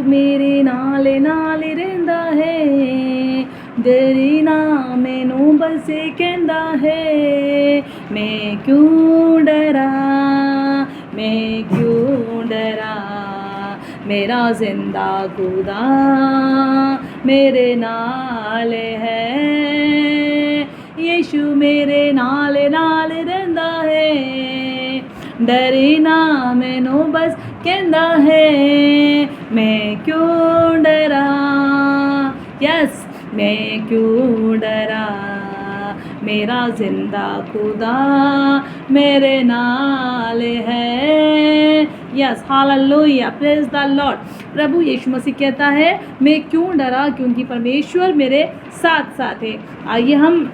मेरे नाल नाल रहिंदा है, डरी ना मैनू बस कहंदा है। मैं क्यों डरा, मैं क्यों डरा, मेरा जिंदा खुदा मेरे नाल है। यीशु मेरे नाल नाल रहिंदा है, डरी ना मैनू बस कहंदा है। मैं क्यों डरा, यस मैं क्यों डरा, मेरा जिंदा खुदा मेरे नाल है। Yes hallelujah, praise the Lord. प्रभु यीशु मसीह कहता है मैं क्यों डरा, क्योंकि परमेश्वर मेरे साथ साथ है। आइए हम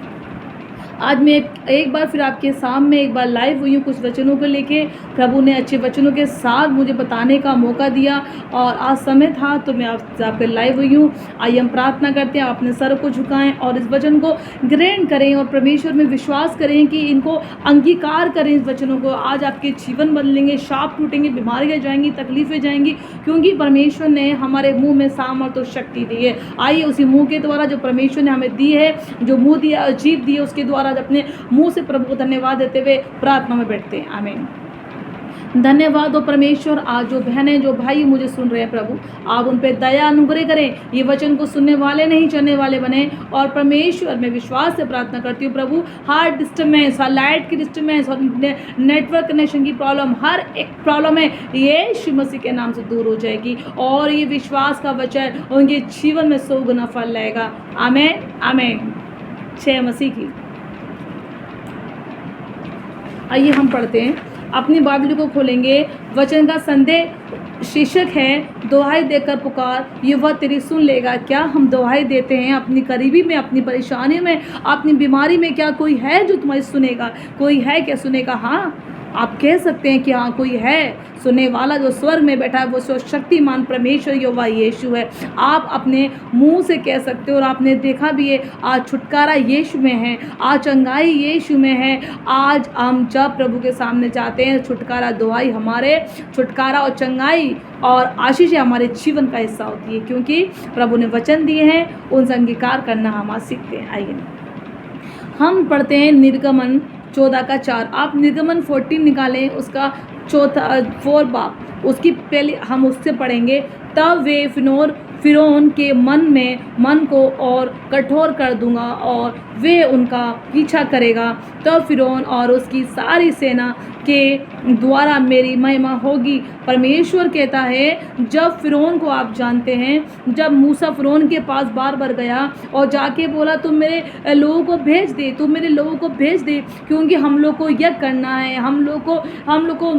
आज मैं एक बार फिर आपके सामने एक बार लाइव हुई हूँ कुछ वचनों को लेके। प्रभु ने अच्छे वचनों के साथ मुझे बताने का मौका दिया और आज समय था तो मैं आपके लाइव हुई हूँ। आइए हम प्रार्थना करते हैं, अपने सर को झुकाएं और इस वचन को ग्रहण करें और परमेश्वर में विश्वास करें कि इनको अंगीकार करें। इस वचनों को आज आपके जीवन बदलेंगे, शाप टूटेंगे, बीमारियाँ जाएंगी, तकलीफ़ें जाएंगी, क्योंकि परमेश्वर ने हमारे मुँह में सामर्थ और शक्ति दी है। आइए उसी मुँह के द्वारा जो परमेश्वर ने हमें दी है, जो मुँह दिया, जीभ दी है, उसके द्वारा अपने मुंह से प्रभु को धन्यवाद देते हुए प्रार्थना में बैठते हैं। आमीन। धन्यवाद हो परमेश्वर। आज जो बहनें जो भाई मुझे सुन रहे हैं प्रभु, आप उन पे दया अनुग्रह करें, ये वचन को सुनने वाले नहीं चलने वाले बने। और परमेश्वर मैं विश्वास से प्रार्थना करती हूँ प्रभु, हार्ट डिस्टर्बेंस, लाइट की डिस्टर्बेंस और नेटवर्क कनेक्शन की प्रॉब्लम, हर एक प्रॉब्लम है यीशु मसीह के नाम से दूर हो जाएगी और ये विश्वास का वचन उनके जीवन में 100 गुना फल लाएगा। आमीन आमीन। जय मसीह की। आइए हम पढ़ते हैं, अपनी बाइबल को खोलेंगे। वचन का संदेश शीर्षक है दुहाई देकर पुकार, युवा तेरी सुन लेगा। क्या हम दुहाई देते हैं अपनी करीबी में, अपनी परेशानी में, अपनी बीमारी में? क्या कोई है जो तुम्हारी सुनेगा? कोई है क्या सुनेगा? हाँ, आप कह सकते हैं कि हाँ कोई है सुनने वाला, जो स्वर्ग में बैठा है वो शक्तिमान परमेश्वर यहोवा यीशु है। आप अपने मुंह से कह सकते हो और आपने देखा भी है, आज छुटकारा यीशु में है, आज चंगाई यीशु में है। आज हम जब प्रभु के सामने जाते हैं, छुटकारा दुहाई हमारे, छुटकारा और चंगाई और आशीष हमारे जीवन का हिस्सा होती है, क्योंकि प्रभु ने वचन दिए हैं, उनसे अंगीकार करना हम आज सीखते हैं। आइए हम पढ़ते हैं निर्गमन 14 का 4। आप निर्गमन 14 निकालें, उसका 4 बाब, उसकी पहले हम उससे पढ़ेंगे। तब वे फिरौन के मन को और कठोर कर दूंगा और वे उनका पीछा करेगा। तब फिरौन और उसकी सारी सेना के द्वारा मेरी महिमा होगी। परमेश्वर कहता है, जब फिरौन को आप जानते हैं, जब मूसा फिरौन के पास बार बार गया और जाके बोला तुम मेरे लोगों को भेज दे, तुम मेरे लोगों को भेज दे, क्योंकि हम लोग को यज्ञ करना है, हम लोग को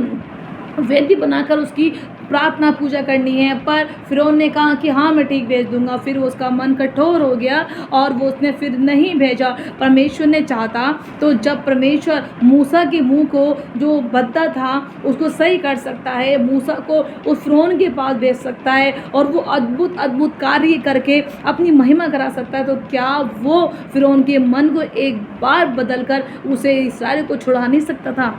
वेदी बनाकर उसकी प्रार्थना पूजा करनी है। पर फिरौन ने कहा कि हाँ मैं ठीक भेज दूंगा। फिर उसका मन कठोर हो गया और वो उसने फिर नहीं भेजा। परमेश्वर ने चाहता तो जब परमेश्वर मूसा के मुंह को जो बद्दा था उसको सही कर सकता है, मूसा को उस फिरौन के पास भेज सकता है और वो अद्भुत अद्भुत कार्य करके अपनी महिमा करा सकता है, तो क्या वो फिरौन के मन को एक बार बदल कर उसे इस्राएल को छुड़ा नहीं सकता था?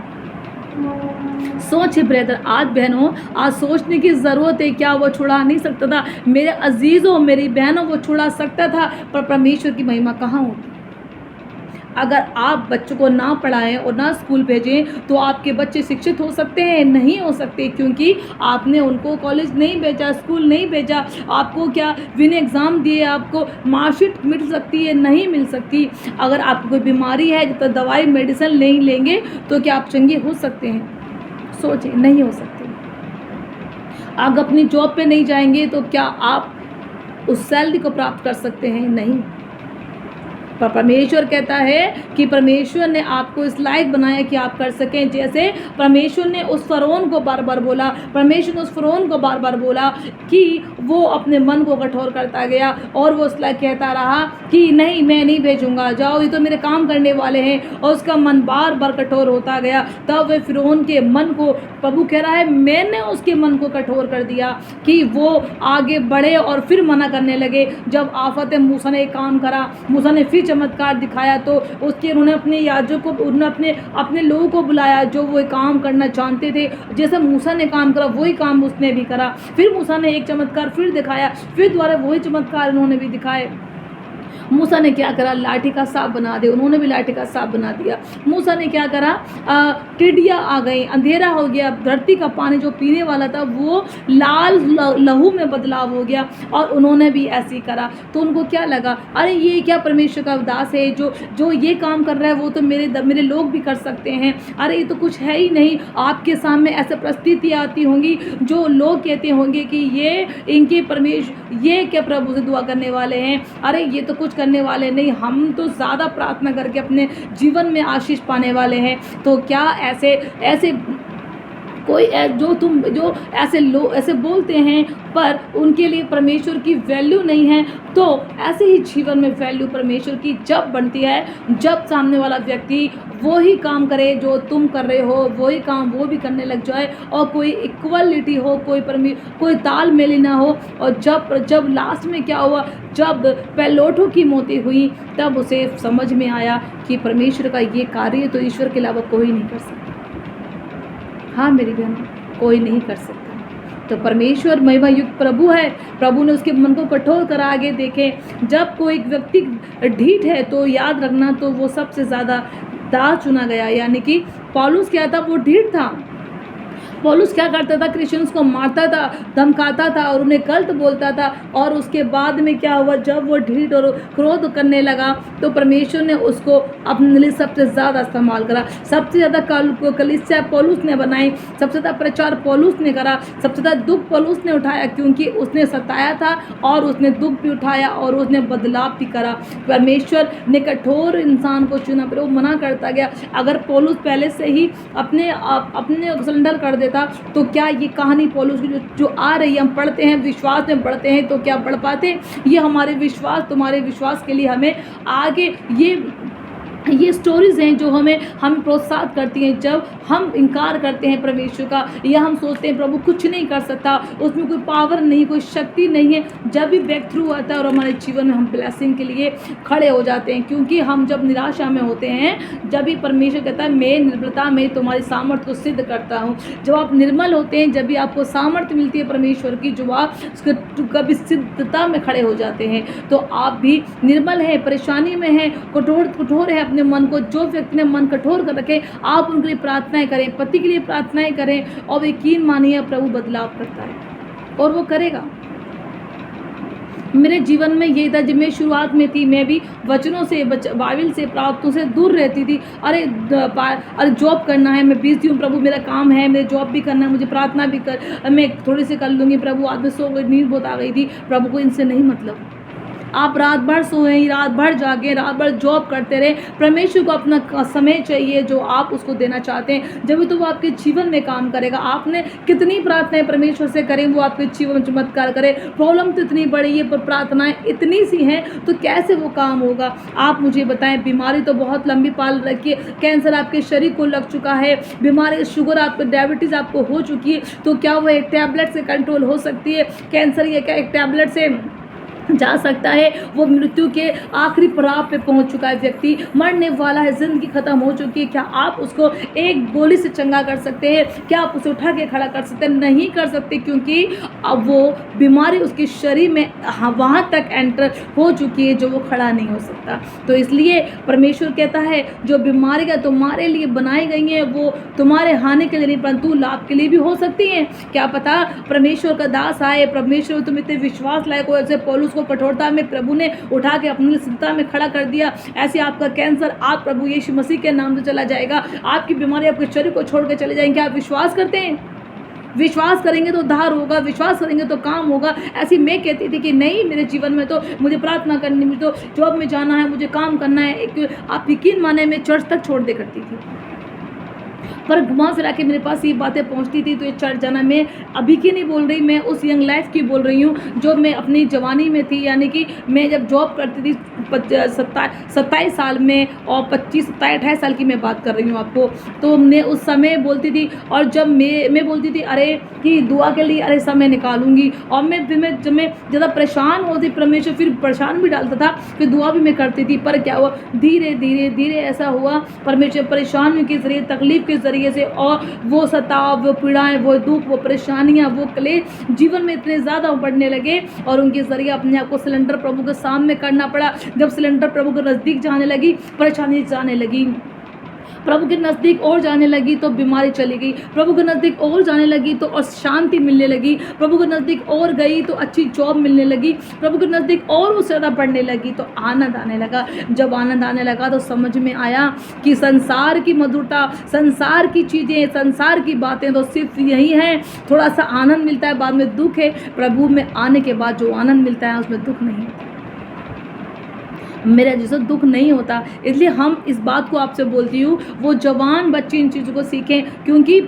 सोच ब्रदर, आज बहनों, आज सोचने की ज़रूरत है, क्या वो छुड़ा नहीं सकता था? मेरे अजीज़ों, मेरी बहनों, वो छुड़ा सकता था, पर परमेश्वर की महिमा कहाँ होती? अगर आप बच्चों को ना पढ़ाएं और ना स्कूल भेजें तो आपके बच्चे शिक्षित हो सकते हैं? नहीं हो सकते, क्योंकि आपने उनको कॉलेज नहीं भेजा, स्कूल नहीं भेजा। आपको क्या बिना एग्ज़ाम दिए आपको मार्कशीट मिल सकती है? नहीं मिल सकती। अगर आपको कोई बीमारी है, जब तक दवाई मेडिसिन नहीं लेंगे तो क्या आप चंगे हो सकते हैं? सोचें, नहीं हो सकते। अगर अपनी जॉब पे नहीं जाएंगे तो क्या आप उस सैलरी को प्राप्त कर सकते हैं? नहीं। पर परमेश्वर कहता है कि परमेश्वर ने आपको इस लायक बनाया कि आप कर सकें। जैसे परमेश्वर ने उस फरौन को बार बार बोला, परमेश्वर ने उस फरौन को बार बार बोला कि वो अपने मन को कठोर करता गया और वो उस लायक कहता रहा कि नहीं मैं नहीं भेजूंगा, जाओ ये तो मेरे काम करने वाले हैं, और उसका मन बार बार कठोर होता गया। तब वे फिरौन के मन को, प्रभु कह रहा है मैंने उसके मन को कठोर कर दिया कि वो आगे बढ़े और फिर मना करने लगे। जब आफत मूसा ने एक काम करा, मूसा ने फिर चमत्कार दिखाया तो उसके उन्होंने अपने याजकों को, उन्होंने अपने लोगों को बुलाया जो वो काम करना जानते थे। जैसे मूसा ने काम करा वही काम उसने भी करा। फिर मूसा ने एक चमत्कार फिर दिखाया, फिर दोबारा वही चमत्कार उन्होंने भी दिखाए। मूसा ने क्या करा, लाठी का सांप बना दिया, उन्होंने भी लाठी का सांप बना दिया। मूसा ने क्या करा, टिड्डियाँ आ गई, अंधेरा हो गया, धरती का पानी जो पीने वाला था वो लाल लहू में बदलाव हो गया, और उन्होंने भी ऐसे ही करा। तो उनको क्या लगा, अरे ये क्या परमेश्वर का दास है, जो ये काम कर रहा है वो तो मेरे लोग भी कर सकते हैं। अरे ये तो कुछ है ही नहीं। आपके सामने ऐसे परिस्थितियाँ आती होंगी जो लोग कहते होंगे कि ये इनके परमेश्वर, ये क्या प्रभु से दुआ करने वाले हैं, अरे ये तो कुछ करने वाले नहीं, हम तो ज़्यादा प्रार्थना करके अपने जीवन में आशीष पाने वाले हैं। तो क्या ऐसे कोई जो ऐसे लोग ऐसे बोलते हैं पर उनके लिए परमेश्वर की वैल्यू नहीं है। तो ऐसे ही जीवन में वैल्यू परमेश्वर की जब बनती है, जब सामने वाला व्यक्ति वही काम करे जो तुम कर रहे हो, वही काम वो भी करने लग जाए, और कोई इक्वलिटी हो, कोई तालमेल ना हो। और जब लास्ट में क्या हुआ, जब पैलोठों की मौतें हुई, तब उसे समझ में आया कि परमेश्वर का ये कार्य तो ईश्वर के अलावा कोई नहीं कर सकता। हाँ मेरी बहन, कोई नहीं कर सकता। तो परमेश्वर महिमा युक्त प्रभु है। प्रभु ने उसके मन को कठोर करा। आगे देखें, जब कोई व्यक्ति ढीठ है तो याद रखना, तो वो सबसे ज़्यादा दास चुना गया। यानी कि पौलुस क्या था, वो ढीठ था। पौलुस क्या करता था, क्रिश्चियंस को मारता था, धमकाता था और उन्हें गलत बोलता था। और उसके बाद में क्या हुआ, जब वो ढीठ और क्रोध करने लगा तो परमेश्वर ने उसको अपने लिए सबसे ज़्यादा इस्तेमाल करा। सबसे ज़्यादा कलीसिया पौलुस ने बनाई, सबसे ज़्यादा प्रचार पौलुस ने करा, सबसे ज़्यादा दुख पौलुस ने उठाया, क्योंकि उसने सताया था और उसने दुख भी उठाया और उसने बदलाव भी करा। परमेश्वर ने कठोर इंसान को चुना, पर वो मना करता गया। अगर पौलुस पहले से ही अपने सरेंडर कर देता तो क्या ये कहानी पौलुस की जो आ रही है, हम पढ़ते हैं, विश्वास में पढ़ते हैं, तो क्या पढ़ पाते? ये हमारे विश्वास, तुम्हारे विश्वास के लिए हमें आगे ये स्टोरीज़ हैं जो हमें प्रोत्साहित करती हैं। जब हम इनकार करते हैं परमेश्वर का, या हम सोचते हैं प्रभु कुछ नहीं कर सकता, उसमें कोई पावर नहीं, कोई शक्ति नहीं है, जब भी ब्रेक थ्रू आता है और हमारे जीवन में हम ब्लेसिंग के लिए खड़े हो जाते हैं। क्योंकि हम जब निराशा में होते हैं, जब भी परमेश्वर कहता है मैं निर्बलता में तुम्हारी सामर्थ्य को सिद्ध करता हूँ। जब आप निर्मल होते हैं, जब भी आपको सामर्थ्य मिलती है परमेश्वर की, जो आप कभी सिद्धता में खड़े हो जाते हैं, तो आप भी निर्मल हैं, परेशानी में हैं, कठोर है अपने मन को। जो व्यक्ति ने मन कठोर कर रखे, आप उनके लिए प्रार्थनाएं करें, पति के लिए प्रार्थनाएं करें, और यकीन मानिए प्रभु बदलाव करता है और वो करेगा। मेरे जीवन में यही था, जब मैं शुरुआत में थी, मैं भी वचनों से, बाइबल से, प्रार्थनाओं से दूर रहती थी। अरे जॉब करना है, मैं बिजी हूँ प्रभु, मेरा काम है, मेरे जॉब भी करना है, मुझे प्रार्थना भी मैं थोड़ी सी कर लूँगी प्रभु, आज में सो गई, नींद बहुत आ गई थी। प्रभु को इनसे नहीं मतलब। आप रात भर सोए, रात भर जागे, रात भर जॉब करते रहे, परमेश्वर को अपना समय चाहिए जो आप उसको देना चाहते हैं, जब तो वो आपके जीवन में काम करेगा। आपने कितनी प्रार्थनाएं परमेश्वर से करें, वो आपके जीवन में चमत्कार करे। प्रॉब्लम तो इतनी बड़ी है पर प्रार्थनाएं इतनी सी हैं, तो कैसे वो काम होगा? आप मुझे बताएं। बीमारी तो बहुत लंबी पाल रखी है, कैंसर आपके शरीर को लग चुका है, बीमारी शुगर आपको, डायबिटीज़ आपको हो चुकी है, तो क्या वो एक टैबलेट से कंट्रोल हो सकती है? कैंसर ये क्या एक टैबलेट से जा सकता है? वो मृत्यु के आखिरी पड़ाव पे पहुंच चुका है, व्यक्ति मरने वाला है, ज़िंदगी ख़त्म हो चुकी है। क्या आप उसको एक गोली से चंगा कर सकते हैं? क्या आप उसे उठा के खड़ा कर सकते हैं? नहीं कर सकते, क्योंकि अब वो बीमारी उसके शरीर में वहाँ तक एंटर हो चुकी है जो वो खड़ा नहीं हो सकता। तो इसलिए परमेश्वर कहता है जो बीमारी का तुम्हारे लिए बनाई गई है वो तुम्हारे हानि के लिए नहीं परंतु लाभ के लिए भी हो सकती हैं। क्या पता परमेश्वर का दास आए, परमेश्वर तुम इतने विश्वास लायक हो, ऐसे पौलुस को कठोरता में प्रभु ने उठा के अपनी सिद्धता में खड़ा कर दिया। ऐसे आपका कैंसर आप प्रभु यीशु मसीह के नाम से चला जाएगा, आपकी बीमारी आपके शरीर को छोड़ के चले जाएंगे। आप विश्वास करते हैं? विश्वास करेंगे तो उद्धार होगा, विश्वास करेंगे तो काम होगा। ऐसी मैं कहती थी कि नहीं, मेरे जीवन में तो मुझे प्रार्थना करनी, मुझे तो जॉब में जाना है, मुझे काम करना है। आप यकीन माने मैं चर्च तक छोड़ दे करती थी, पर घुमा फिरा के मेरे पास ये बातें पहुंचती थी। तो ये चर्च जाना, मैं अभी की नहीं बोल रही, मैं उस यंग लाइफ की बोल रही हूँ जो मैं अपनी जवानी में थी। यानी कि मैं जब जॉब करती थी 27 साल में, और 25, 27, 28 साल की मैं बात कर रही हूँ आपको। तो मैं उस समय बोलती थी, और जब मैं बोलती थी अरे कि दुआ के लिए अरे समय निकालूंगी, और जब मैं ज़्यादा परेशान होती, परमेश्वर फिर परेशान भी डालता था, फिर दुआ भी मैं करती थी। पर क्या हुआ, धीरे धीरे धीरे ऐसा हुआ, परमेश्वर परेशानियों के ज़रिए, तकलीफ़ के ज़रिए से, और वो सताव, वो पीड़ाएँ, वो दुख, वो परेशानियाँ, वो क्लेश जीवन में इतने ज़्यादा बढ़ने लगे, और उनके ज़रिए अपने आप को सिलेंडर प्रभु के सामने करना पड़ा। जब सिलेंडर प्रभु के नज़दीक जाने लगी, परेशानी जाने लगी, प्रभु के नज़दीक और जाने लगी तो बीमारी चली गई, प्रभु के नज़दीक और जाने लगी तो और शांति मिलने लगी, प्रभु के नज़दीक और गई तो अच्छी जॉब मिलने लगी, प्रभु के नज़दीक और वो ज़्यादा बढ़ने लगी तो आनंद आने लगा। जब आनंद आने लगा तो समझ में आया कि संसार की मधुरता, संसार की चीज़ें, संसार की बातें तो सिर्फ यही हैं, थोड़ा सा आनंद मिलता है, बाद में दुख है। प्रभु में आने के बाद जो आनंद मिलता है उसमें दुख नहीं होता, मेरा जैसा दुख नहीं होता। इसलिए हम इस बात को आपसे बोलती हूँ, वो जवान बच्चे इन चीज़ों को सीखें, क्योंकि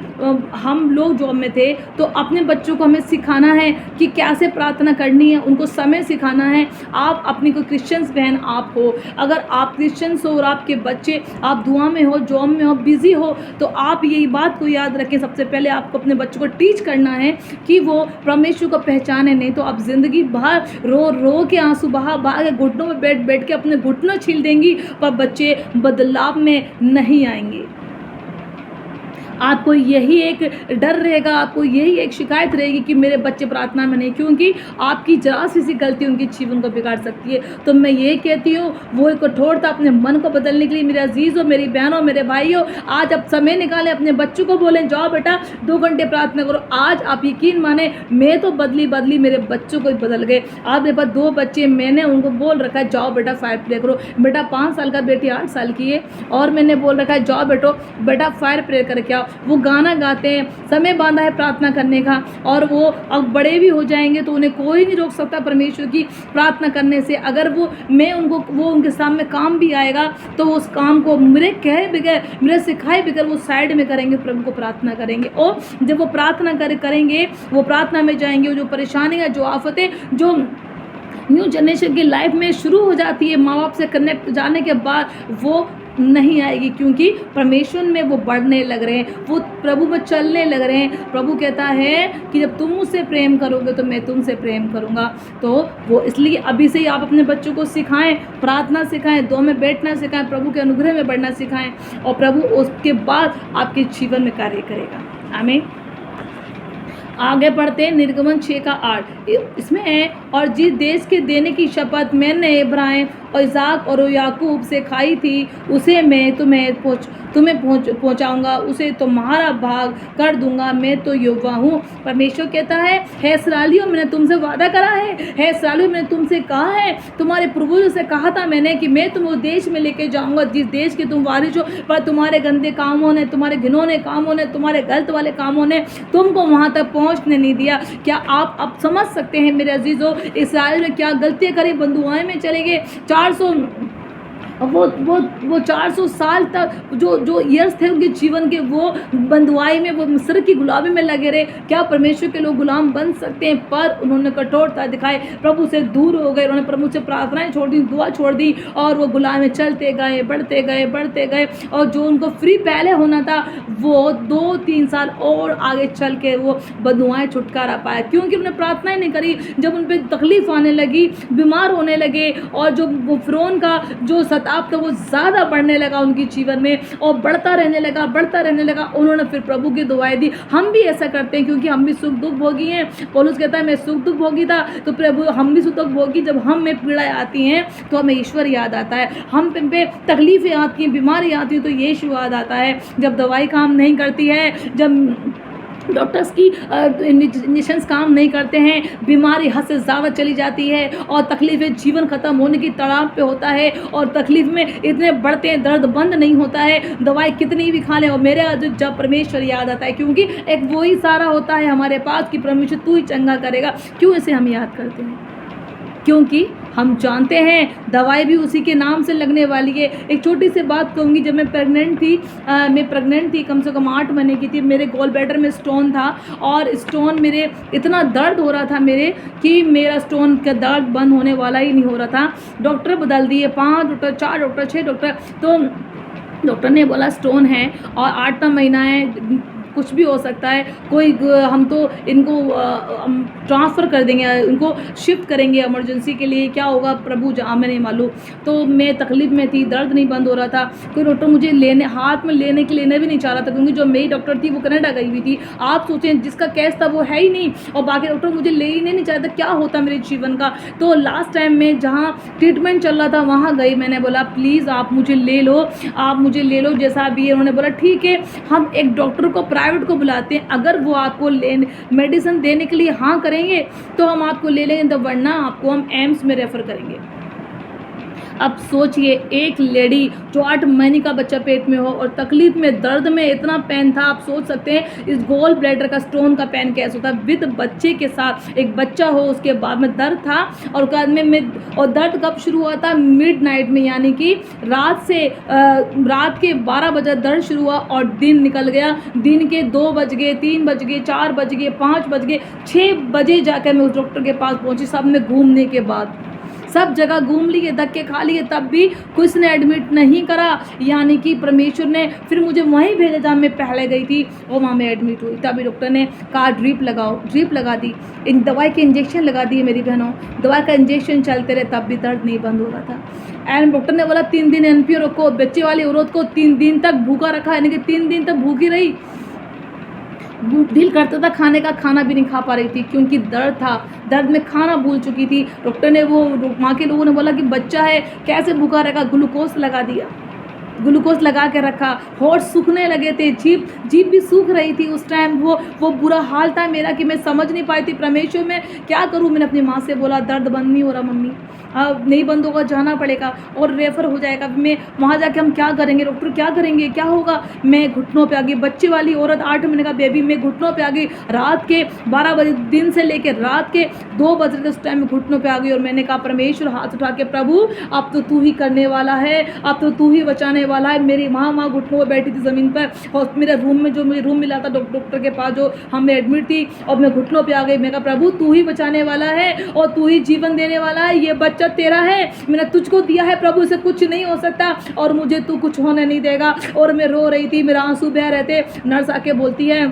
हम लोग जॉब में थे तो अपने बच्चों को हमें सिखाना है कि कैसे प्रार्थना करनी है, उनको समय सिखाना है। आप अपनी कोई क्रिश्चियंस बहन आप हो, अगर आप क्रिश्चियंस हो और आपके बच्चे आप दुआ में हो, जॉब में हो, बिज़ी हो, तो आप यही बात को याद रखें, सबसे पहले आपको अपने बच्चों को टीच करना है कि वो परमेश्वर को पहचाने। नहीं तो आप ज़िंदगी भर रो रो के आंसू बहा बहा के घुटनों में बैठ के अपने घुटनों छील देंगी, पर बच्चे बदलाव में नहीं आएंगे। आपको यही एक डर रहेगा, आपको यही एक शिकायत रहेगी कि मेरे बच्चे प्रार्थना में नहीं, क्योंकि आपकी जरा सी गलती उनके जीवन को बिगाड़ सकती है। तो मैं ये कहती हूँ, वो एक कठोरता अपने मन को बदलने के लिए, मेरे अजीज़ों, मेरी बहनों, मेरे भाइयों, आज आप समय निकालें, अपने बच्चों को बोलें जाओ बेटा 2 घंटे प्रार्थना करो। आज आप यकीन माने, मैं तो बदली मेरे बच्चों को बदल गए। आज मेरे पास 2 बच्चे, मैंने उनको बोल रखा है जाओ बेटा फायर प्रे करो। बेटा 5 साल का, बेटी 8 साल की है, और मैंने बोल रखा है जाओ बेटा फायर प्रे करके आओ। वो गाना गाते हैं, समय बांधा है प्रार्थना करने का, और वो अब बड़े भी हो जाएंगे तो उन्हें कोई नहीं रोक सकता परमेश्वर की प्रार्थना करने से। अगर वो उनके सामने काम भी आएगा तो उस काम को मेरे कहे बगैर, मेरे सिखाए बगैर वो साइड में करेंगे, प्रभु को प्रार्थना करेंगे। और जब वो प्रार्थना करेंगे, वो प्रार्थना में जाएंगे, जो परेशानियाँ, जो आफतें, जो न्यू जनरेशन की लाइफ में शुरू हो जाती है माँ बाप से कनेक्ट जाने के बाद, वो नहीं आएगी, क्योंकि परमेश्वर में वो बढ़ने लग रहे हैं, वो प्रभु में चलने लग रहे हैं। प्रभु कहता है कि जब तुम मुझसे प्रेम करोगे तो मैं तुमसे प्रेम करूँगा। तो वो इसलिए अभी से ही आप अपने बच्चों को सिखाएं, प्रार्थना सिखाएं, दो में बैठना सिखाएं, प्रभु के अनुग्रह में बढ़ना सिखाएं, और प्रभु उसके बाद आपके जीवन में कार्य करेगा। आमीन। आगे पढ़ते हैं, निर्गमन 6 का 8 इसमें है, और जिस देश के देने की शपथ मैंने इब्राहिम और इसाक और याकूब से खाई थी, उसे मैं तुम्हें पहुंचाऊंगा, उसे तुम्हारा भाग कर दूंगा, मैं तो यहोवा हूँ। परमेश्वर कहता है इस्राएलियों, मैंने तुमसे वादा करा है इस्राएलियों, मैंने तुमसे कहा है, तुम्हारे पूर्वजों से कहा था मैंने कि मैं तुम उस देश में लेके जाऊंगा जिस देश के तुम वारिस हो, पर तुम्हारे गंदे कामों ने, तुम्हारे घिनौने कामों ने, तुम्हारे गलत वाले कामों ने तुमको वहाँ तक पहुँचने नहीं दिया। क्या आप अब समझ सकते हैं मेरे अजीजों, इस्राएल में क्या गलतियाँ करी, बंधुआई में चले गए, 400 साल तक जो ईयर्स थे उनके जीवन के, वो बंधुआई में, वो मिस्र की गुलामी में लगे रहे। क्या परमेश्वर के लोग गुलाम बन सकते हैं? पर उन्होंने कठोरता दिखाई, प्रभु से दूर हो गए, उन्होंने प्रभु से प्रार्थनाएं छोड़ दी, दुआ छोड़ दी, और वो गुलाम में चलते गए, बढ़ते गए, और जो उनको फ्री पहले होना था वो 2-3 साल और आगे चल के वो बंधुआई छुटकारा पाया, क्योंकि उन्होंने प्रार्थनाएं नहीं करी। जब उन पर तकलीफ आने लगी, बीमार होने लगे, और जो वो फ़िरौन का जो सताव था वो ज़्यादा बढ़ने लगा उनके जीवन में, और बढ़ता रहने लगा, उन्होंने फिर प्रभु की दुआएं दी। हम भी ऐसा करते हैं, क्योंकि हम भी सुख दुख भोगी हैं। पौलुस कहता है मैं सुख दुख भोगी था, तो प्रभु हम भी सुख दुख भोगी। जब हम में पीड़ाएं आती हैं तो हमें ईश्वर याद आता है, हम पे तकलीफें आती हैं, बीमारी आती है तो यीशु याद आता है। जब दवाई काम नहीं करती है, जब डॉक्टर्स की इंजेक्शंस काम नहीं करते हैं, बीमारी हद से ज़्यादा चली जाती है, और तकलीफ़ें जीवन ख़त्म होने की तड़ाप पे होता है, और तकलीफ़ में इतने बढ़ते हैं, दर्द बंद नहीं होता है, दवाई कितनी भी खा लें, और मेरे जब परमेश्वर याद आता है, क्योंकि एक वही सारा होता है हमारे पास कि परमेश्वर तू ही चंगा करेगा। क्यों इसे हम याद करते हैं? क्योंकि हम जानते हैं दवाई भी उसी के नाम से लगने वाली है। एक छोटी सी बात कहूँगी, जब मैं प्रेग्नेंट थी कम से कम 8 महीने की थी, मेरे गॉल ब्लैडर में स्टोन था और स्टोन मेरे इतना दर्द हो रहा था मेरे कि मेरा स्टोन का दर्द बंद होने वाला ही नहीं हो रहा था। डॉक्टर बदल दिए, 5 डॉक्टर, 4 डॉक्टर, 6 डॉक्टर, तो डॉक्टर ने बोला स्टोन है और 8वां महीना है, कुछ भी हो सकता है, हम तो इनको ट्रांसफ़र कर देंगे, इनको शिफ्ट करेंगे इमरजेंसी के लिए, क्या होगा प्रभु हमें नहीं मालूम। तो मैं तकलीफ़ में थी, दर्द नहीं बंद हो रहा था। कोई डॉक्टर मुझे हाथ में लेने भी नहीं चाह रहा था, क्योंकि जो मेरी डॉक्टर थी वो कनाडा गई हुई थी। आप सोचें, जिसका केस था वो है ही नहीं और बाकी डॉक्टर मुझे ले ही नहीं चाहता, क्या होता मेरे जीवन का। तो लास्ट टाइम में जहाँ ट्रीटमेंट चल रहा था वहाँ गई, मैंने बोला प्लीज़ आप मुझे ले लो जैसा भी है। उन्होंने बोला ठीक है, हम एक डॉक्टर को प्राइवेट को बुलाते हैं, अगर वो आपको मेडिसिन देने के लिए हाँ करेंगे तो हम आपको ले लेंगे, तो वरना आपको हम एम्स में रेफ़र करेंगे। अब सोचिए, एक लेडी जो 8 महीने का बच्चा पेट में हो और तकलीफ़ में, दर्द में, इतना पेन था, आप सोच सकते हैं इस गॉल ब्लैडर का स्टोन का पेन कैसे होता है, विद बच्चे के साथ। एक बच्चा हो, उसके बाद में दर्द था और बाद में और दर्द कब शुरू हुआ था, मिडनाइट में, यानी कि रात के 12 बजे दर्द शुरू हुआ और दिन निकल गया। दिन के 2 बज गए, 3 बज गए, 4 बज गए, 5 बज गए, 6 बजे जाकर मैं उस डॉक्टर के पास पहुंची। सब में घूमने के बाद सब जगह घूम लिए, धक्के खा लिए, तब भी कुछ ने एडमिट नहीं करा, यानी कि परमेश्वर ने फिर मुझे वहीं भेजा जहाँ मैं पहले गई थी और वहाँ मैं एडमिट हुई। तभी डॉक्टर ने कहा ड्रिप लगाओ, ड्रिप लगा दी, इन दवाई के इंजेक्शन लगा दिए मेरी बहनों, दवाई का इंजेक्शन चलते रहे, तब भी दर्द नहीं बंद हो रहा था। एंड डॉक्टर ने बोला 3 दिन NPO रखो, बच्चे वाली औरत को 3 दिन तक भूखा रखा, यानी कि 3 दिन तक भूखी रही, दिल करता था खाने का, खाना भी नहीं खा पा रही थी क्योंकि दर्द था, दर्द में खाना भूल चुकी थी। डॉक्टर ने माँ के लोगों ने बोला कि बच्चा है कैसे भूखा रहेगा, ग्लूकोज लगा दिया, ग्लूकोज लगा के रखा, होठ सूखने लगे थे, जीभ भी सूख रही थी उस टाइम। वो बुरा हाल था मेरा कि मैं समझ नहीं पाई थी परमेश्वर में क्या करूँ। मैंने अपनी माँ से बोला दर्द बंद नहीं हो रहा मम्मी, अब नहीं बंद होगा, जाना पड़ेगा और रेफ़र हो जाएगा, मैं वहाँ जाके हम क्या करेंगे, डॉक्टर क्या करेंगे, क्या होगा। मैं घुटनों पे आ गई, बच्चे वाली औरत, 8 महीने का बेबी, मैं घुटनों पे आ गई। रात के 12 बजे, दिन से लेकर रात के 2 बज रहे थे उस टाइम में घुटनों पे आ गई और मैंने कहा परमेश्वर, हाथ उठा के प्रभु अब तो तू ही करने वाला है, अब तो तू ही बचाने वाला है। मेरी माँ घुटनों पर बैठी थी ज़मीन पर और मेरे रूम में, जो मुझे रूम मिला था डॉक्टर के पास जो हम एडमिट थी, और मैं घुटनों पे आ गई। मैं कहा प्रभु तू ही बचाने वाला है और तू ही जीवन देने वाला है, ये बच्चा तेरा है, मैंने तुझको दिया है प्रभु, इसे कुछ नहीं हो सकता और मुझे तू कुछ होने नहीं देगा। और मैं रो रही थी, मेरा आंसू बह रहे थे। नर्स आके बोलती है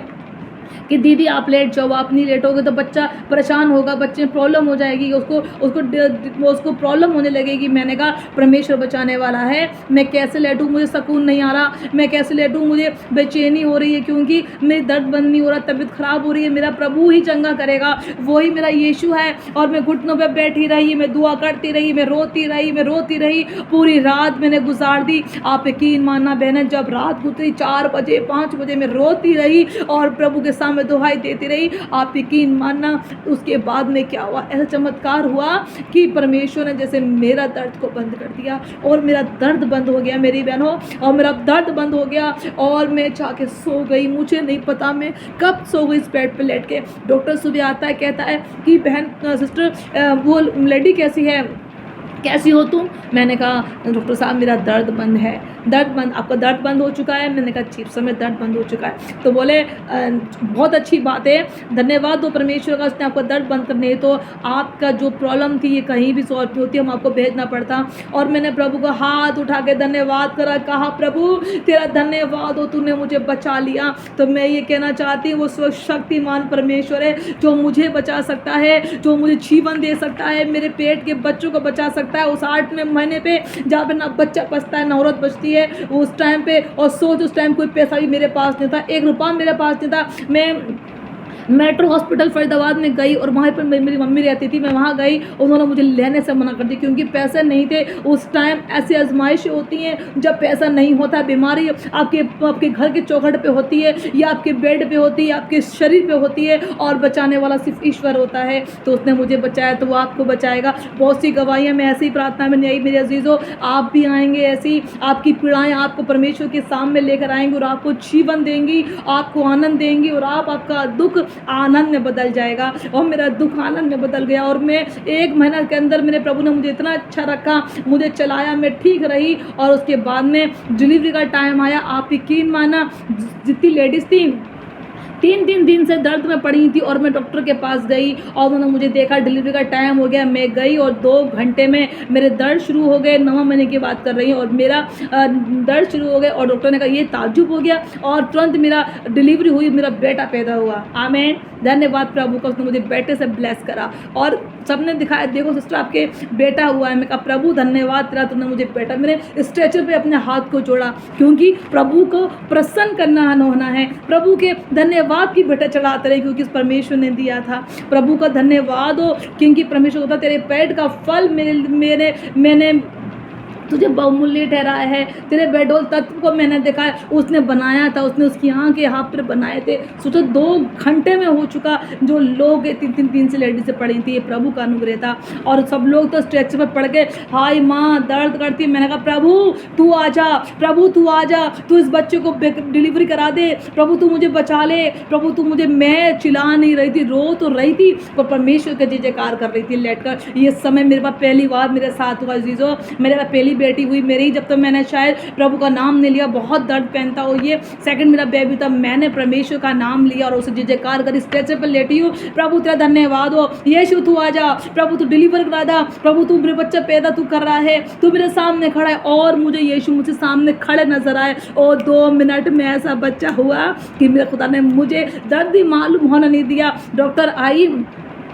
कि दीदी आप लेट जाओ, आप नहीं लेटोगे तो बच्चा परेशान होगा, बच्चे में प्रॉब्लम हो जाएगी, उसको प्रॉब्लम होने लगेगी। मैंने कहा परमेश्वर बचाने वाला है, मैं कैसे लेटूँ, मुझे सुकून नहीं आ रहा, मैं कैसे लेटूँ, मुझे बेचैनी हो रही है क्योंकि मेरी दर्द बंद नहीं हो रहा, तबीयत ख़राब हो रही है। मेरा प्रभु ही चंगा करेगा, वही मेरा यीशु है। और मैं घुटनों पर बैठी रही, मैं दुआ करती रही, मैं रोती रही, पूरी रात मैंने गुजार दी। आप यकीन मानना बहन, जब रात गुजरी 4 बजे 5 बजे मैं रोती रही और प्रभु के सामने दुहाई देती रही। आप यकीन मानना उसके बाद में क्या हुआ, ऐसा चमत्कार हुआ कि परमेश्वर ने जैसे मेरा दर्द को बंद कर दिया और मेरा दर्द बंद हो गया मेरी बहनों, और मेरा दर्द बंद हो गया और मैं जाके सो गई। मुझे नहीं पता मैं कब सो गई इस बेड पे लेट के। डॉक्टर सुबह आता है, कहता है कि बहन सिस्टर वो लेडी कैसी है, कैसी हो तुम। मैंने कहा डॉक्टर साहब मेरा दर्द बंद है। दर्द बंद, आपका दर्द बंद हो चुका है। मैंने कहा ठीक समय दर्द बंद हो चुका है। तो बोले बहुत अच्छी बात है, धन्यवाद दो परमेश्वर का, उसने आपका दर्द बंद करने, तो आपका जो प्रॉब्लम थी ये कहीं भी सॉल्व नहीं होती, हम आपको भेजना पड़ता। और मैंने प्रभु का हाथ उठा के धन्यवाद करा, कहा प्रभु तेरा धन्यवाद हो, तूने मुझे बचा लिया। तो मैं ये कहना चाहती हूँ वो सर्वशक्तिमान परमेश्वर है जो मुझे बचा सकता है, जो मुझे जीवन दे सकता है, मेरे पेट के बच्चों को बचा सकता है। उस 8वें महीने पे जहाँ पे ना बच्चा बचता है ना औरत बचती है, उस टाइम पे, और सोच उस टाइम कोई पैसा भी मेरे पास नहीं था, 1 रुपया मेरे पास नहीं था। मैं मेट्रो हॉस्पिटल फरीदाबाद में गई और वहाँ पर मेरी मम्मी रहती थी, मैं वहाँ गई, उन्होंने मुझे लेने से मना कर दी क्योंकि पैसे नहीं थे। उस टाइम ऐसी आजमाइशें होती हैं जब पैसा नहीं होता, बीमारी आपके घर के चौखट पे होती है या आपके बेड पे होती है, आपके शरीर पे होती है, और बचाने वाला सिर्फ ईश्वर होता है। तो उसने मुझे बचाया तो वो आपको बचाएगा। बहुत सी गवाहियाँ मैं ऐसी प्रार्थना में नहीं आई मेरे अजीज़ों, आप भी आएंगे ऐसी, आपकी पीड़ाएँ आपको परमेश्वर के सामने लेकर आएंगे और आपको जीवन देंगी, आपको आनंद देंगी और आपका दुख आनंद में बदल जाएगा। और मेरा दुख आनंद में बदल गया और मैं 1 महीना के अंदर मेरे प्रभु ने मुझे इतना अच्छा रखा, मुझे चलाया, मैं ठीक रही। और उसके बाद में डिलीवरी का टाइम आया। आप यकीन माना, जितनी लेडीज़ थी 3 दिन से दर्द में पड़ी थी और मैं डॉक्टर के पास गई और उन्होंने मुझे देखा, डिलीवरी का टाइम हो गया, मैं गई और 2 घंटे में मेरे दर्द शुरू हो गए। 9 महीने की बात कर रही हूँ और मेरा दर्द शुरू हो गए और डॉक्टर ने कहा ये ताज्जुब हो गया और तुरंत मेरा डिलीवरी हुई, मेरा बेटा पैदा हुआ। आमीन, धन्यवाद प्रभु का, उसने मुझे बेटे से ब्लेस करा। और सबने दिखाया, देखो सिस्टर आपके बेटा हुआ है। मैं कहा प्रभु धन्यवाद तेरा, तुमने मुझे बेटा। मैंने स्ट्रेचर पे अपने हाथ को जोड़ा क्योंकि प्रभु को प्रसन्न करना होना है, प्रभु के धन्यवाद की बेटा चढ़ाते रहे क्योंकि परमेश्वर ने दिया था। प्रभु का धन्यवाद हो क्योंकि परमेश्वर होता तेरे पेट का फल मैंने तुझे बहुमूल्य ठहराया है। तेरे बेडोल तत्व को मैंने देखा है, उसने बनाया था, उसने उसकी आँख के हाथ पर बनाए थे। सोचो 2 घंटे में हो चुका। जो लोग 3 से लेडीज से पड़ी थी, ये प्रभु का अनुग्रह था। और सब लोग तो स्ट्रेचर पर पड़ गए, हाय माँ दर्द करती। मैंने कहा प्रभु तू आ जा, प्रभु तू आ जा, तू इस बच्चे को डिलीवरी करा दे, प्रभु तू मुझे बचा ले, प्रभु तू मुझे। मैं चिल्ला नहीं रही थी, रो तो रही थी पर परमेश्वर का जय जयकार कर रही थी लेटकर। ये समय मेरे पास पहली बार मेरे साथ हुआ जीजो, मेरे पास पहली बेटी हुई मेरी, जब तक मैंने शायद प्रभु का नाम नहीं लिया, बहुत दर्द पहनता हो। ये सेकंड मेरा बेबी था, मैंने परमेश्वर का नाम लिया और उसे जय जयकार कर स्ट्रेचर पर लेटी हूँ। प्रभु तेरा धन्यवाद हो, यीशु तू आ जा, प्रभु तू डिलीवर करा दा, प्रभु तू मेरे बच्चा पैदा तू कर रहा है, तू मेरे सामने खड़ा है। और मुझे यीशु मुझे सामने खड़े नजर आए और 2 मिनट में ऐसा बच्चा हुआ कि मेरे खुदा ने मुझे दर्द ही मालूम होना नहीं दिया। डॉक्टर आई,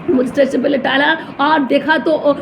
मुझे स्ट्रेचर पे लिटाया और देखा तो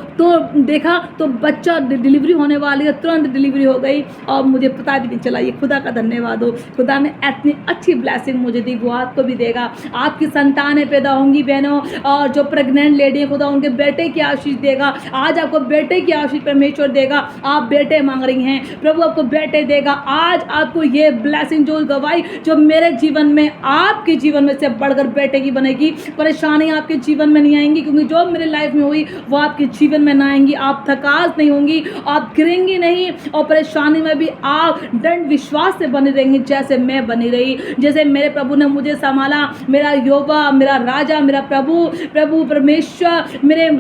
बच्चा डिलीवरी होने वाली है, तुरंत डिलीवरी हो गई और मुझे पता भी नहीं चला। ये खुदा का धन्यवाद हो, खुदा ने इतनी अच्छी ब्लेसिंग मुझे दी, वो आपको भी देगा। आपकी संतानें पैदा होंगी बहनों, और जो प्रेग्नेंट लेडी है खुदा उनके बेटे की आशीष देगा। आज आपको बेटे की आशीष परमेश्वर देगा। आप बेटे मांग रही हैं, प्रभु आपको बेटे देगा। आज आपको ये ब्लेसिंग जो गवाही जो मेरे जीवन में आपके जीवन में से बढ़कर बेटे की बनेगी। परेशानी आपके जीवन में आएंगी क्योंकि जो मेरे लाइफ में हुई वो आपके जीवन में ना आएंगी। आप थकास नहीं होंगी, आप गिरेंगी नहीं और परेशानी में भी आप दृढ़ विश्वास से बनी रहेंगी जैसे मैं बनी रही, जैसे मेरे प्रभु ने मुझे संभाला। मेरा यहोवा, मेरा राजा, मेरा प्रभु परमेश्वर, मेरे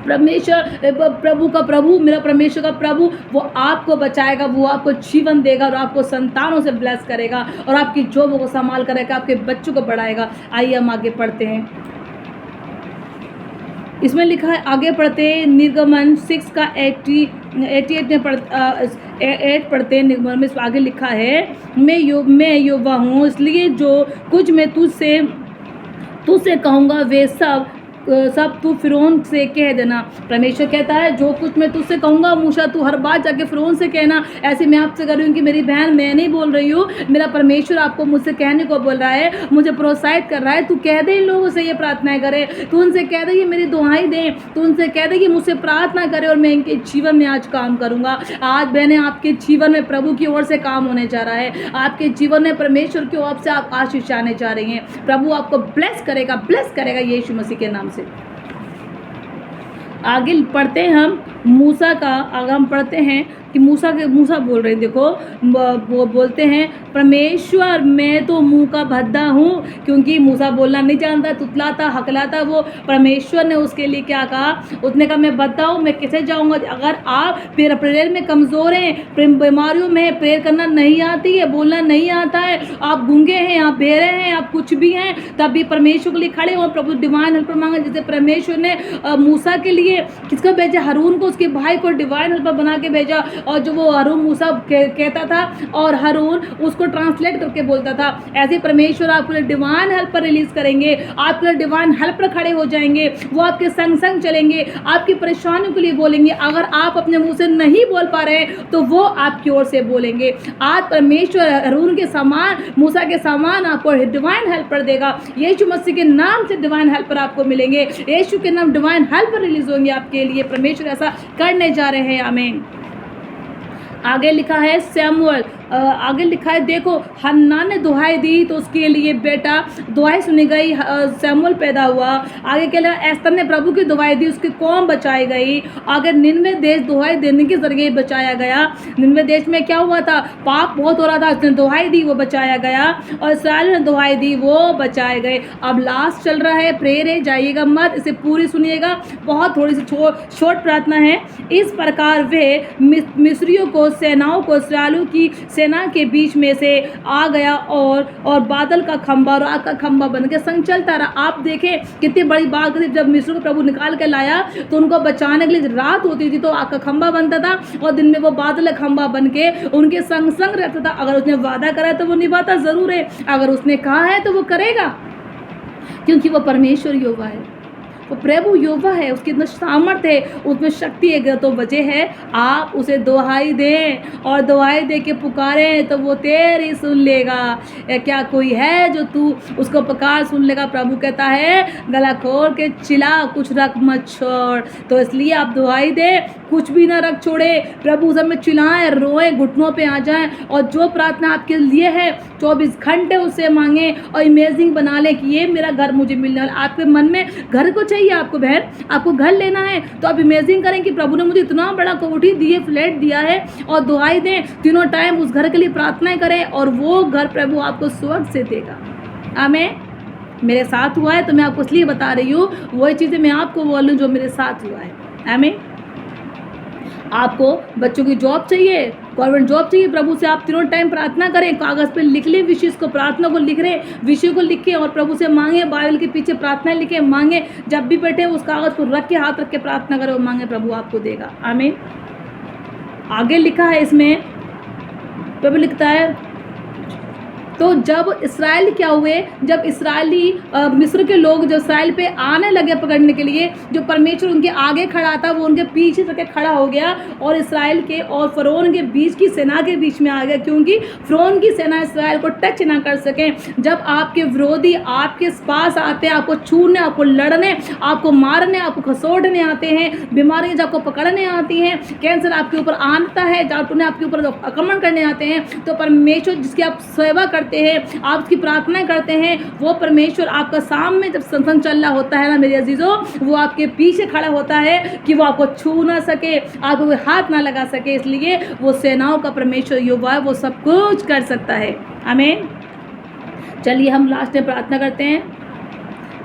प्रभु का प्रभु, मेरा परमेश्वर का प्रभु, वो आपको बचाएगा, वो आपको जीवन देगा और आपको संतानों से ब्लेस करेगा और आपकी जॉब को संभाल करेगा, आपके बच्चों को बढ़ाएगा। आइए हम आगे पढ़ते हैं। इसमें लिखा है, आगे पढ़ते हैं निर्गमन 6 का 88 में 8 पढ़ते हैं। निर्गमन में आगे लिखा है, मैं यहोवा हूँ, इसलिए जो कुछ मैं तुझसे कहूँगा वे सब तू फिरौन से कह देना। परमेश्वर कहता है जो कुछ मैं तुझसे कहूँगा मूसा तू हर बात जाके फिरौन से कहना। ऐसे मैं आपसे कर रही हूँ कि मेरी बहन, मैं नहीं बोल रही हूँ, मेरा परमेश्वर आपको मुझसे कहने को बोल रहा है, मुझे प्रोत्साहित कर रहा है। तू कह दे इन लोगों से ये प्रार्थनाएं करे, तू उनसे कह दे कि मेरी दुआएं दें, तू उनसे कह दे कि मुझसे प्रार्थना करे और मैं इनके जीवन में आज काम करूँगा। आज बहनें आपके जीवन में प्रभु की ओर से काम होने जा रहा है, आपके जीवन में परमेश्वर की ओर से आप आशीष आने जा रही हैं। प्रभु आपको ब्लेस करेगा यीशु मसीह के नाम से। आगे पढ़ते हैं हम मूसा का। आगे हम पढ़ते हैं कि मूसा बोल रहे हैं, देखो वो बोलते हैं, परमेश्वर मैं तो मुंह का भद्दा हूँ, क्योंकि मूसा बोलना नहीं जानता, तुतलाता हकलाता। वो परमेश्वर ने उसके लिए क्या कहा, उसने कहा मैं भद्दा हूँ, मैं कैसे जाऊँगा। अगर आप प्रेयर में कमज़ोर हैं, बीमारियों में प्रेयर करना नहीं आती है, बोलना नहीं आता है, आप गूंगे हैं, आप बहरे हैं, आप कुछ भी हैं, तब भी परमेश्वर के लिए खड़े हो, प्रभु डिवाइन हेल्पर मांगा। जैसे परमेश्वर ने मूसा के लिए किसको भेजा, हारून को, उसके भाई को डिवाइन हेल्पर बना के भेजा। और जो वो हारून मूसा कहता था और हारून उसको ट्रांसलेट करके बोलता था, ऐसे परमेश्वर आपके लिए डिवाइन हेल्पर रिलीज करेंगे, आपके लिए डिवाइन हेल्पर खड़े हो जाएंगे, वो आपके संग संग चलेंगे, आपकी परेशानियों के लिए बोलेंगे। अगर आप अपने मुंह से नहीं बोल पा रहे तो वो आपकी ओर से बोलेंगे। आज परमेश्वर हारून के समान, मूसा के समान आपको डिवाइन हेल्पर देगा। यीशु मसीह के नाम से डिवाइन हेल्पर आपको मिलेंगे, यीशु के नाम डिवाइन हेल्पर रिलीज होंगे आपके लिए। परमेश्वर ऐसा करने जा रहे हैं, आमीन। आगे लिखा है आगे लिखा है, देखो हन्ना ने दुहाई दी तो उसके लिए बेटा दुहाई सुनी गई, शमूएल पैदा हुआ। आगे क्या लिखा, एस्तर ने प्रभु की दुहाई दी, उसकी कौम बचाई गई। आगे निन्वे देश दुहाई देने के जरिए बचाया गया। निन्वे देश में क्या हुआ था, पाप बहुत हो रहा था, उसने दुहाई दी, वो बचाया गया। और इस्राएल ने दुहाई दी, वो बचाए गए। अब लास्ट चल रहा है, प्रेयर है, जाइएगा मत, इसे पूरी सुनिएगा, बहुत थोड़ी सी शॉर्ट प्रार्थना है। इस प्रकार वे मिस्रियों को, सेनाओं को, इस्राएलियों की सेना के बीच में से आ गया और बादल का खंभा और आग का खंभा बन के संग चलता रहा। आप देखें कितनी बड़ी बात थी, जब मिस्र को प्रभु निकाल के लाया तो उनको बचाने के लिए रात होती थी तो आग का खंभा बनता था और दिन में वो बादल का खंभा बन के उनके संग संग रहता था। अगर उसने वादा करा है तो वो निभाता जरूर है, अगर उसने कहा है तो वो करेगा, क्योंकि वो परमेश्वर यहोवा है, वो प्रभु यहोवा है, उसकी इतना सामर्थ्य है, उसमें शक्ति है। तो वजह है आप उसे दुहाई दें और दुहाई दे के पुकारें तो वो तेरी सुन लेगा। क्या कोई है जो तू उसको पुकार सुन लेगा? प्रभु कहता है गला खोल के चिल्ला, कुछ रख मत छोड़। तो इसलिए आप दुहाई दें, कुछ भी ना रख छोड़े, प्रभु सब में चिल्लाएं, रोएं, घुटनों पे आ जाएं और जो प्रार्थना आपके लिए है 24 घंटे उससे मांगें और इमेजिंग बना लें कि ये मेरा घर मुझे मिलने वाला। आपके मन में घर को चाहिए, आपको बहन, आपको घर लेना है तो आप इमेजिंग करें कि प्रभु ने मुझे इतना बड़ा कोठी दिए, फ्लैट दिया है, और दुहाई दें, तीनों टाइम उस घर के लिए प्रार्थनाएं करें और वो घर प्रभु आपको स्वर्ग से देगा। आमीन। मेरे साथ हुआ है तो मैं आपको इसलिए बता रही हूँ, वही चीज़ें मैं आपको बोलूँ जो मेरे साथ हुआ है। आमीन। आपको बच्चों की जॉब चाहिए, गवर्नमेंट जॉब चाहिए, प्रभु से आप तीनों टाइम प्रार्थना करें, कागज़ पे लिख ले विषय को, प्रार्थना को लिख रहे विषय को लिख के और प्रभु से मांगे, बाइबल के पीछे प्रार्थना लिखे मांगे, जब भी बैठे उस कागज़ को रख के हाथ रख के प्रार्थना करें और मांगे, प्रभु आपको देगा। आमीन। आगे लिखा है इसमें, प्रभु लिखता है, तो जब इसराइल क्या हुए, जब इसराइली मिस्र के लोग जब इसराइल पे आने लगे पकड़ने के लिए, जो परमेश्वर उनके आगे खड़ा था वो उनके पीछे से खड़ा हो गया और इसराइल के और फ़िरौन के बीच की सेना के बीच में आ गया, क्योंकि फ़िरौन की सेना इसराइल को टच ना कर सके। जब आपके विरोधी आपके पास आते हैं, आपको छूने, आपको लड़ने, आपको मारने, आपको खसोड़ने आते हैं, बीमारियाँ जब आपको पकड़ने आती हैं, कैंसर आपके ऊपर आता है, जब उन्हें आपके ऊपर आक्रमण करने आते हैं, तो परमेश्वर जिसकी आप सेवा करते हैं, आप उसकी प्रार्थना करते हैं, वो परमेश्वर आपका सामने जब संसंग चल रहा होता है ना मेरे अजीजों, वो आपके पीछे खड़ा होता है कि वो आपको छू ना सके, आपको हाथ ना लगा सके। इसलिए वो सेनाओं का परमेश्वर यहोवा है, वो सब कुछ कर सकता है। आमीन। चलिए हम लास्ट में प्रार्थना करते हैं।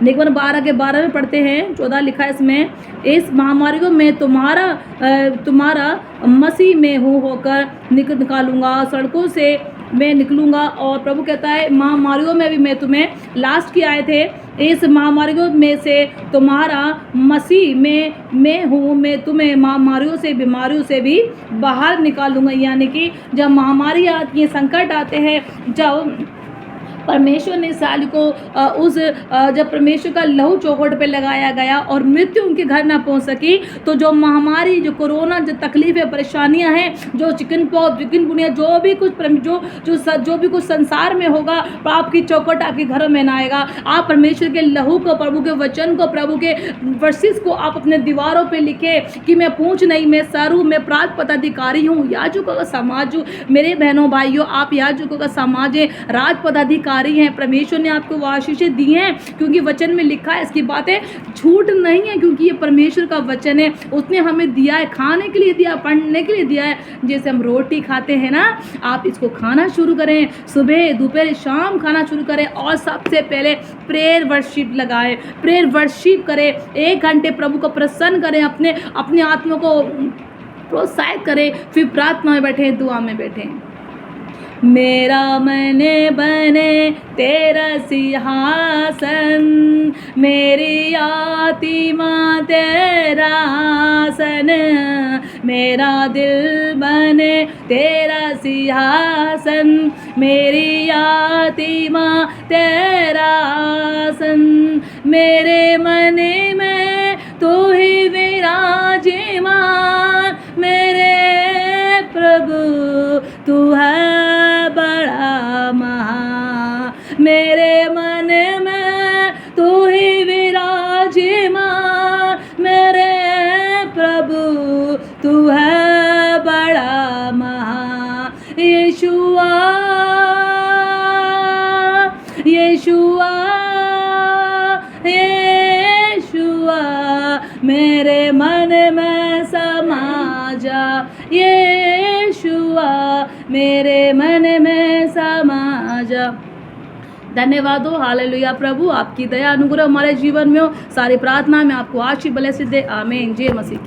निगमन 12 के 12 में पढ़ते हैं, 14 लिखा है इसमें, इस महामारी में तुम्हारा मसीह में हूँ होकर निकालूंगा, सड़कों से मैं निकलूंगा। और प्रभु कहता है महामारियों में भी मैं तुम्हें, लास्ट की आए थे, इस महामारियों में से तुम्हारा मसीह में मैं हूँ, मैं तुम्हें महामारियों से, बीमारियों से भी बाहर निकालूंगा। यानी कि जब महामारी आती है, संकट आते हैं, जब परमेश्वर ने साल को जब परमेश्वर का लहू चौखट पे लगाया गया और मृत्यु उनके घर ना पहुंच सकी, तो जो महामारी, जो कोरोना, जो तकलीफें, परेशानियां हैं, जो चिकनगुनिया, जो भी कुछ संसार में होगा, आपकी चौखट आपके घरों में ना आएगा। आप परमेश्वर के लहू को, प्रभु के वचन को, प्रभु के वर्सेस को आप अपने दीवारों पे लिखे कि मैं पूंछ नहीं, मैं सर हूँ, मैं प्रांत पदाधिकारी हूँ, याजकों का समाज हूँ। मेरे बहनों भाइयों, आप याजकों का समाज है, राज पदाधिकारी हैं। परमेश्वर ने आपको वो आशीषें दी हैं, क्योंकि वचन में लिखा है, इसकी बातें झूठ नहीं है, क्योंकि ये परमेश्वर का वचन है। उसने हमें दिया है, खाने के लिए दिया, पढ़ने के लिए दिया है। जैसे हम रोटी खाते हैं ना, आप इसको खाना शुरू करें, सुबह दोपहर शाम खाना शुरू करें, और सबसे पहले प्रेयर वर्शिप लगाएं, प्रेयर वर्शिप करें, 1 घंटे प्रभु को प्रसन्न करें, अपने आत्मा को प्रोत्साहित करें, फिर प्रार्थना में बैठे, दुआ में बैठे। मेरा मन बने तेरा सिंहासन, मेरी आत्मा तेरा आसन, मेरा दिल बने तेरा सिंहासन, मेरी आत्मा तेरा आसन, मेरे मन में तू ही विराजमान, मेरे प्रभु तू है बड़ा महा, मेरे मन में तू ही विराजमान, मेरे प्रभु तू है बड़ा महा। यीशु यीशुआ यीशुआ मेरे मन में समा जा, यीशुआ मेरे मन में समा जा। धन्यवाद हो, हालेलुया। प्रभु आपकी दया अनुग्रह हमारे जीवन में हो। सारी प्रार्थना में आपको आशीष बले से दे, आमीन। जय मसीह की।